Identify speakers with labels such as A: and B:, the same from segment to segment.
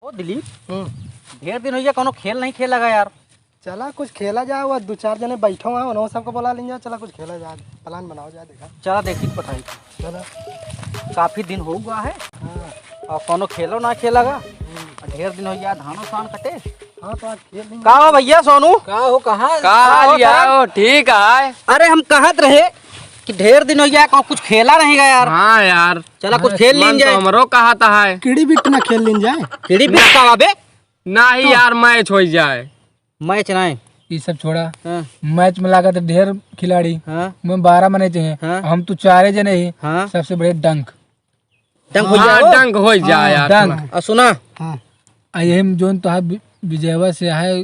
A: ओ दिलीप, ढेर दिन हो गया कोनो खेल नहीं खेला गया यार।
B: चला कुछ खेला जाए, वो दो चार जने बैठो हैं उन्होंने सबको बुला लेंगे। चला कुछ खेला जाए, प्लान बनाओ जाए। देखा
A: चला देखी बताई।
B: चला
A: काफी दिन हो गया है।
B: हाँ
A: और कोनो खेलो ना खेलागा। ढेर दिन हो गया, धानो सान कटे।
B: हाँ तो आज खेल लेंगे।
A: का हो भैया सोनू?
B: का हो कहाँ
C: हो ठीक है।
A: अरे हम कहत रहे कि ढेर दिन हो गया कुछ खेला रहेगा यार।
C: हाँ यार,
A: चला कुछ खेल लीन जाए।
C: हमरो कहा था है
B: कीड़ी बिट ना खेल लें जाए।
A: कीड़ी बीच का बाबे
C: नहीं यार, मैच हो जाए।
A: मैच नहीं।
D: ये सब छोड़ा।
A: हाँ
D: मैच में लागत है ढेर खिलाड़ी।
A: हाँ
D: में 12 मने चाहिए।
A: हाँ।
D: हम तो 4 जने ही।
A: हाँ
D: सबसे बड़े डंक
A: डंक हो
C: हाँ,
A: जाओ।
C: डंक हो जाए यार।
D: डंक
A: सुना
B: हाँ
D: यही जोन तो विजयवा से है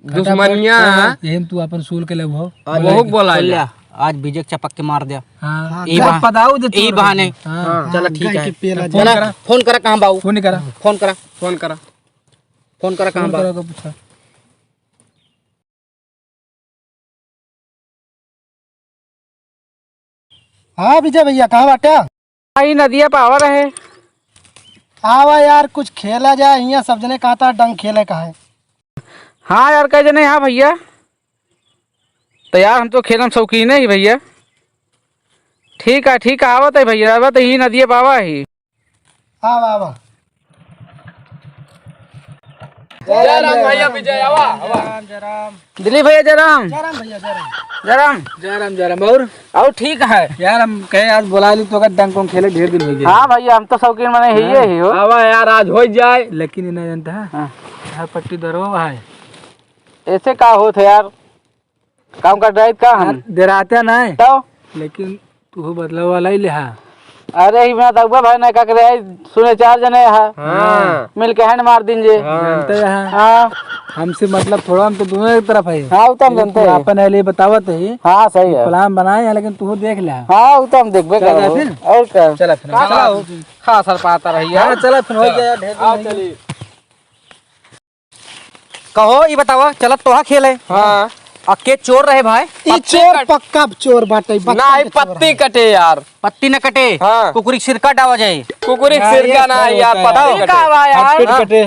C: दुश्मनिया
D: यही तू अपन सूल के लगभग
C: बहुत बोला
A: बोल लिया, आज बीजे चपक के मार दिया।
D: हाँ
A: ई बहा-
D: पताओ
A: ई बहाने।
D: हाँ
A: चला ठीक
B: गाय
A: है।
B: की पेला
D: फोन
A: चला
D: करा।
A: फोन करा कहाँ बाबू?
D: फोन नहीं करा।
A: फोन करा
C: फोन करा।
A: फोन करा कहाँ
D: फोन
A: बाबू?
D: करा को पूछा।
B: हाँ विजय भैया कहाँ बाटे?
D: आई नदिया पावर है।
B: आवा यार कुछ खेला जाए। यहाँ सब जने कहा था डंग खेले का है।
D: हाँ यार कह जने। हाँ भैया तो यार हम तो खेलम शौकीन है ही भैया। ठीक है आवत है भैया। आवत ही नदिया पावा ही।
B: आवा आवा
C: भैया विजय आवा।
D: दिलीप भैया जयराम
B: जयराम भैया जयराम।
D: जयराम जयराम जयराम। और ठीक है यार, हम कहे आज बुला ली तो डंक को खेले ढेर दिन हो गए। हाँ भैया हम तो शौकीन मने ही हो।
C: आवा यार, आज हो जाए।
D: लेकिन इन्हें जानता है हर पट्टी दरो है।
A: ऐसे का हो थे यार, काम का ड्राइव का हम
D: डराते नहीं
A: तो।
D: लेकिन तू बदलाव वाला ही ले।
A: अरे ही मैं दउबा भाई ने का करे सुने 4 जने है।
C: हाँ
A: मिल के हैंड मार दीजिए।
D: जानते हैं
A: हाँ
D: हमसे मतलब थोड़ा, हम तो दोनों एक तरफ है।
A: हाँ उतम जानते हैं।
D: अपन है बतावत है।
A: हाँ सही है।
D: प्लान बनाए हैं लेकिन तू देख ले।
A: हाँ उतम देखबे
D: चला
A: करो।
D: फिर?
A: और क्या
D: चला फिर
A: हाँ सर पाता रही
D: हाँ चला फिर हो गया ढेर दिन हो गया।
C: चलिए।
A: कहो ये बतावा चलत तो खेले।
C: हाँ
A: अके चोर रहे भाई।
B: ई चोर पक्का चोर बाटे।
C: नहीं, पत्ती कटे यार।
A: पत्ती न कटे।
C: हाँ।
A: कुकुरी सिरका डावा जाए।
C: कुकुरी सिरका ना यार, पत्ती कटे।
D: हाथ कटे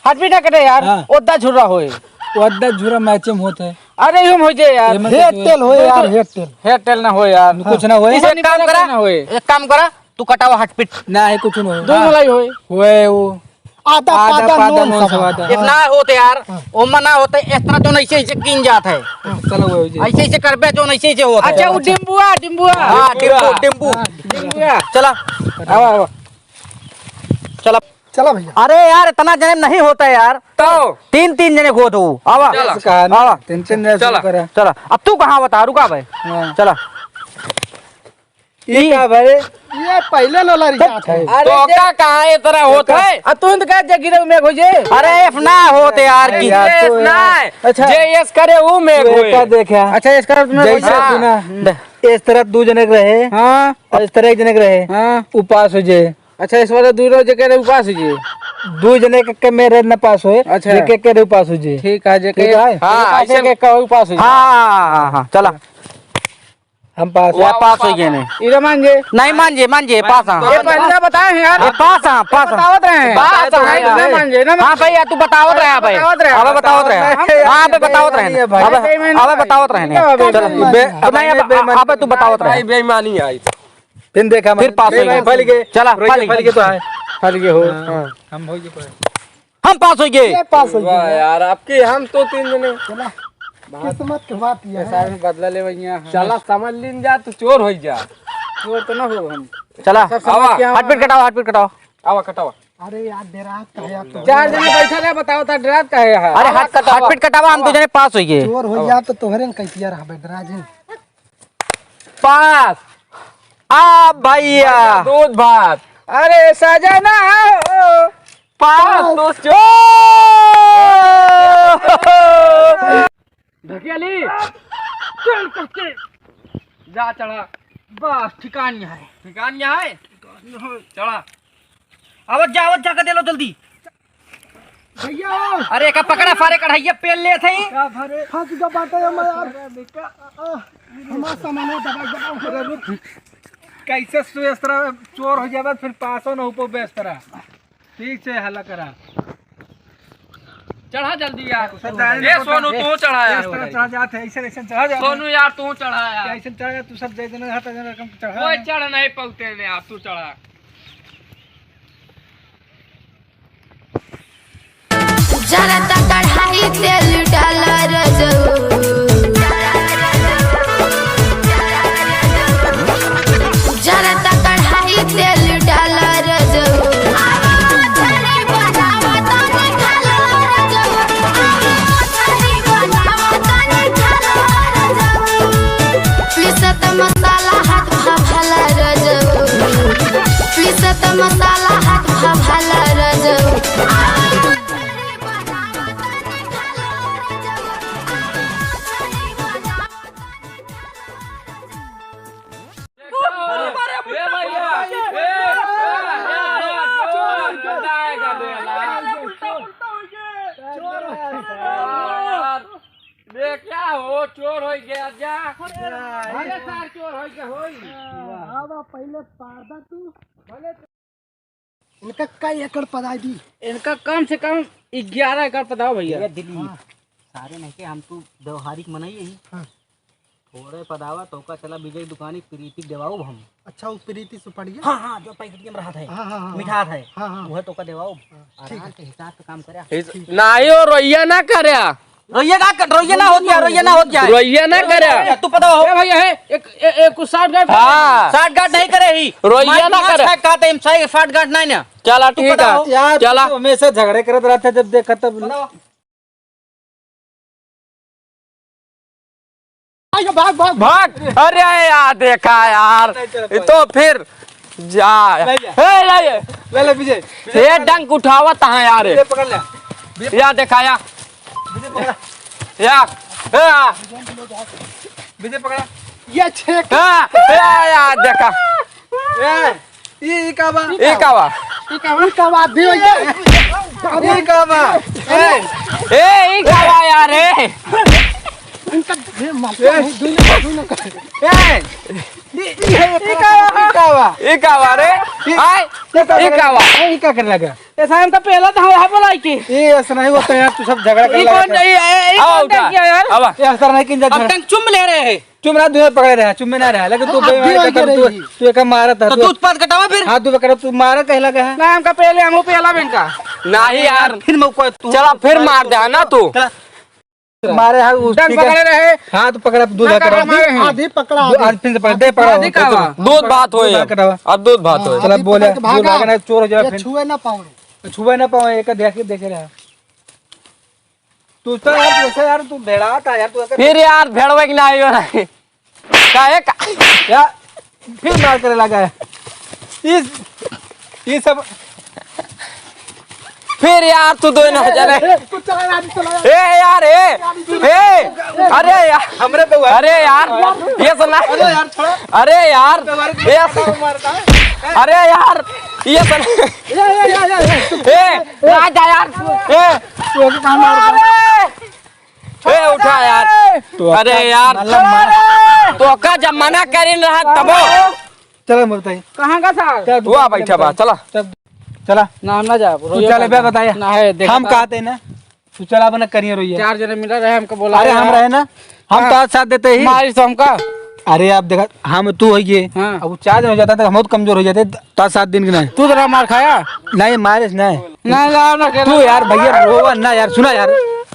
A: हाथ भी न कटे यार।
D: हाँ।
A: ओदा झुर्रा होए।
D: वो अद्धा झूरा मैच में होता है।
A: अरे यूं हो जाए यार।
B: हेड टेल हो यार हेड टेल।
A: हेयर टेल ना हो यार।
D: कुछ ना होए।
A: एक काम करा, एक काम करा, तू कटावा हट पिट
D: ना है कुछ ना होए।
A: दूध मलाई होए।
D: होए वो
B: आधा
D: आधा
B: पादा
D: पादा
B: नोन
D: नोन
B: सब
D: सब।
A: इतना होते यार। ओमा ना होते इस तरह तो नहीं से कीन जात है।
D: चलो वो हो जाए।
A: ऐसे करबे जो नहीं से होता है।
D: अच्छा वो डिम्बुआ डिम्बुआ।
A: हाँ टिम्बू चला
D: आवा आवा।
A: चला।
B: चला भैया।
A: अरे यार इतना जने नहीं होता यार।
C: तो
A: 3 जने को तो आवा
C: चला।
D: टेंशन
C: चला।
D: करा।
A: चला। अब तू कहाँ बता, रुका भाई।
D: हाँ।
A: चला
D: ये का भाई
B: ये पहले लोला रिचार्ज है।
C: तो का कहा ये तरह होता है?
D: आ तू तो कह जगिरे में हो जे।
A: अरे एफ ना होते यार की।
D: यार
C: यस
D: तो
C: नहीं,
D: अच्छा।
C: जे यस करे वो में
D: का
C: होए।
D: देखा।
A: अच्छा इसका
D: जैसे
C: हाँ।
D: सुना इस तरफ 2 जने के रहे।
A: हाँ
D: और इस तरह 1 जने के रहे।
A: हाँ।
D: उपास हो जाए।
A: अच्छा इस वाले दूर जगह उपास जी।
D: 2 जने के मेरे न पास होए।
A: अच्छा।
D: एक के उपास हो जाए।
A: ठीक है
D: ठीक है।
C: हाँ, ऐसे-
A: के का उपास जी। हाँ हाँ चला।
D: हम पास
A: ये पास हो गए ने।
D: इधर मान जे।
A: नहीं मान जे पास हाँ।
D: ये पहले बताए हैं यार।
A: ये पास हाँ पास
D: बतावत रहे हैं।
A: पास
D: तो
A: हाँ
D: है,
A: यार।
D: ना मान जे, ना
A: हाँ भैया तू बतावत रहे भाई।
D: बतावत रहे।
A: अबे बतावत रहे। हाँ अबे बतावत रहे। अबे बतावत रहे। चलो नहीं अबे तू बतावत
C: भाई
A: रहे।
C: बेईमानी आई।
D: फिर देखा
A: फिर पास हो गए।
D: फल के।
A: चला
D: फल के तो है।
A: फल के हो।
D: हम हो गए।
A: हम पास हो गए।
B: ये पास हो
C: वाह यार, आपके हम तो 3 जने।
B: गया। किस्मत की बात ये है।
D: सारे में बदला ले भैया।
C: चला समझ लीन जा तो चोर हो जा।
D: चोर तो ना हो हम।
A: चला
C: आवा
A: हाथ पीट कटाओ।
C: आवा कटावा।
B: अरे यार देरा कहे तो
D: 4 जने बैठा रहे। बताओ था डरात का है।
A: अरे हाथ पीट कटावा। हम 2 जने पास हो गए।
B: चोर हो जा तो तोहरे न कैसिया रहा बेदराज है।
C: पास
A: आ भैया
C: दूध भात।
D: अरे सजना हो।
C: पास तो चोर।
D: ढकेली
C: जा चढ़ा।
A: बस ठिकान है।
C: ठिकान यहाँ है। चढ़ा।
A: आवत जा कर दे लो जल्दी।
B: भैया
A: अरे का पकड़ा फारे कढ़ाइया पेल ले थे।
B: फंस गया बाटे हम यार। हमारा सामान दबा
D: कैसे इस तरह चोर हो जाए फिर पासो न हो बेस तरह। ठीक से हल्ला करा।
C: चढ़ा जल्दी यार। ये सोनू तू चढ़ा यार।
B: चढ़ा जाते ऐसे ऐसे चढ़ा जाते
C: सोनू यार तू चढ़ा यार।
B: ऐसे चढ़ा जा तू सब दे देना हाथ रकम चढ़ा
C: कोई चढ़ नहीं पहुंचे यार, तू चढ़ा।
E: जरा ता कढ़ाई तेल डाला जरा ता कढ़ाई तेल डाला मसाला हाथ भला पीसत मसाला हाथ भला
C: क्या हो चोर हो गया जा। अरे सार चोर हो गया होई।
B: आवा पहले पारदा तू भले इनका कई एकड़ पदाई दी।
D: इनका कम से कम 11 एकड़ पता हो भैया।
A: दिल्ली सारे नहीं के हम तू व्यवहारिक मनाइए ही थोड़े पदावा तो का चला विजय दुकानी प्रीति देवाओ हम।
B: अच्छा वो प्रीति से पड़ गया।
A: हाँ हाँ जो पैकेट में रहा था मिठा था वह तो का देवाओ आराम से हिसाब से काम करे
C: नहीं हो रोइया ना करे।
A: रोइया ना हो गया
C: रोइया ना करे।
A: तू पता हो
D: भैया है एक 60 गांठ।
C: हाँ
A: 60 गांठ नहीं करे ही
C: रोइया ना करे।
A: का टाइम 60 गांठ नहीं ना।
C: चला ठीक है
B: यार
C: चला।
B: हमेशा झगड़े करत रहते जब देखा तब भाग भाग
C: भाग। अरे यार देखा यार तो फिर जा
B: ले विजय
C: ये डंक उठावत है यार।
B: पकड़ ले
C: या देखा या
B: विजय पकड़ा ये छेक
C: या देखा
B: ये कावा
C: ये कावा
B: ये कावा भी ये कावा
C: ए कावा यार ए ये कावा रे आय ये कावा
B: ये क्या करने लगा
D: ऐसा इनका पहला था वहां बोलाई की
B: ये ऐसा नहीं होता यार तू सब झगड़ा कर
D: ये कौन
B: लगा
D: ये कौन किया यार।
C: अब
B: ये ऐसा नहीं कि
A: अब तक चुम ले रहे हैं
B: चुम रहा दूर पकड़े रहा चुम में ना रहा लेकिन तू तू एक मारा था
A: तो तू उत्पाद कटावा फिर।
B: हाथ तू पकड़ा तू मारा कह लगा है
D: ना हमका पहले हमको पहला इनका
C: नहीं यार
A: फिर मैं कोई तू
C: चला फिर मार दे ना तू।
B: मारे हाथ
D: डंक पकड़े रहे।
B: हाथ पकड़ा दूध आधी पकड़ा आधी फिर से पकड़ दे पकड़ा
C: दूध भात हो अब दूध भात हो।
B: चला बोले जो लागना चोर हो जाए फिर छुए ना पाओ एक देखे रहा तू तो यार तू भेड़ा था यार तू
C: फिर यार भेड़वे की नहीं हो नहीं काहे का
B: यार फिर मार करे लगा है ये सब
C: फिर यार तू दो न हो जाए ए यार अरे यार
B: हमरे पे हुआ
C: अरे यार ये सुना अरे यार अरे यार ये सुना राजा यार उठा यार अरे यार तो का जब मना करी रहा तबो
B: चलो बताइए
D: कहां का था
C: हुआ बैठा बा चला
B: चला
D: नाम ना जा
B: तू चले बे बताया
D: ना है देखा
B: हम कहते ना तू चला बना करिए रोइए
D: 4 जने मिल रहे हमको बोला
B: अरे हम रहे ना हम तो साथ देते ही
D: मारी तो हमका।
B: अरे आप देखा हम तू हो ये
D: हाँ।
B: अब 4 दिन हो जाता तो हम बहुत कमजोर हो जाते तो 7 दिन के नहीं
D: तू जरा मार खाया
B: नहीं मारे नहीं
D: ना
B: तू यार भैया रोवा ना यार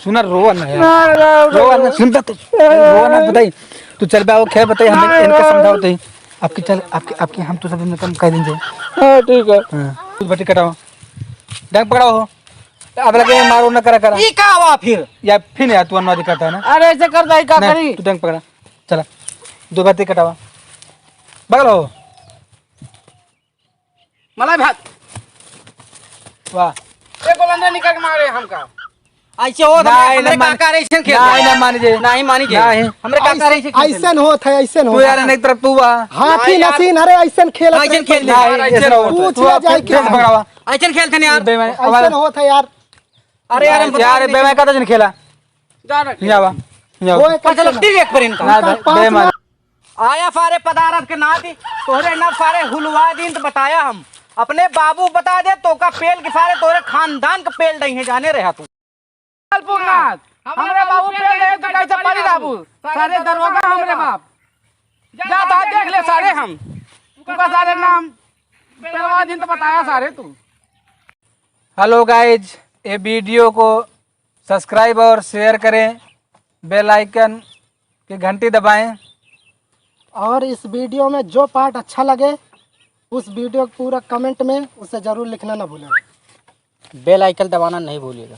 B: सुना रोवा ना यार रोवा ना सुनता तो रोवा ना बताई तू चल बे खेल बताई हम इनका समझाओ तो आपकी चल आपकी हम तो सब में कम कह देंगे
D: हां ठीक है
B: हां तू बटी कटाओ डंक पकड़ाओ हो अब लगे मारो ना करा
A: ये का हुआ फिर
B: या फिर यार तू अनवादी करता है ना
D: अरे ऐसे करता है क्या करी
B: तू डंक पकड़ा चला 2 बातें कटावा बगलो
D: मलाई भात
B: वाह
D: एक गोलंदा निकाल के मारे हमका
A: ऐसे हो हमरे काका रे ऐसे खेल
B: नहीं ना मान जे
A: नहीं मानी जे
B: नहीं।
A: हमरे काका रे ऐसे
B: ऐसन होत है ऐसन हो यार एक तरफ तू बा हाथी नसीन अरे ऐसन खेल
A: ऐसे खेल
B: तू जाए के पकड़ावा
A: ऐसे खेलते नहीं यार
B: ऐसन होत है यार
A: अरे
B: यार बेमा का तो खेला
D: जा
B: जावा
A: वो चलो एक पर इनका
B: बेमा
A: आया फारे पदारत के नाती तोरे न फारे हुलवा दिन तो बताया हम अपने बाबू बता दे तो का पेल के फारे तोरे खानदान का पेल नहीं है जाने रहा तू।
D: पूर्णनाथ हमरे बाबू पे ले तो कैसे पड़ी बाबू सारे दरोगा हमरे बाप जा तो देख ले सारे हम तुका सारे नाम पेलवा दिन तो बताया सारे तू।
B: हेलो गाइज, ये वीडियो को सब्सक्राइब और शेयर करें, बेल आइकन की घंटी दबाएं।
F: और इस वीडियो में जो पार्ट अच्छा लगे उस वीडियो को पूरा कमेंट में उसे ज़रूर लिखना ना भूलें।
A: बेल आइकन दबाना नहीं भूलिएगा।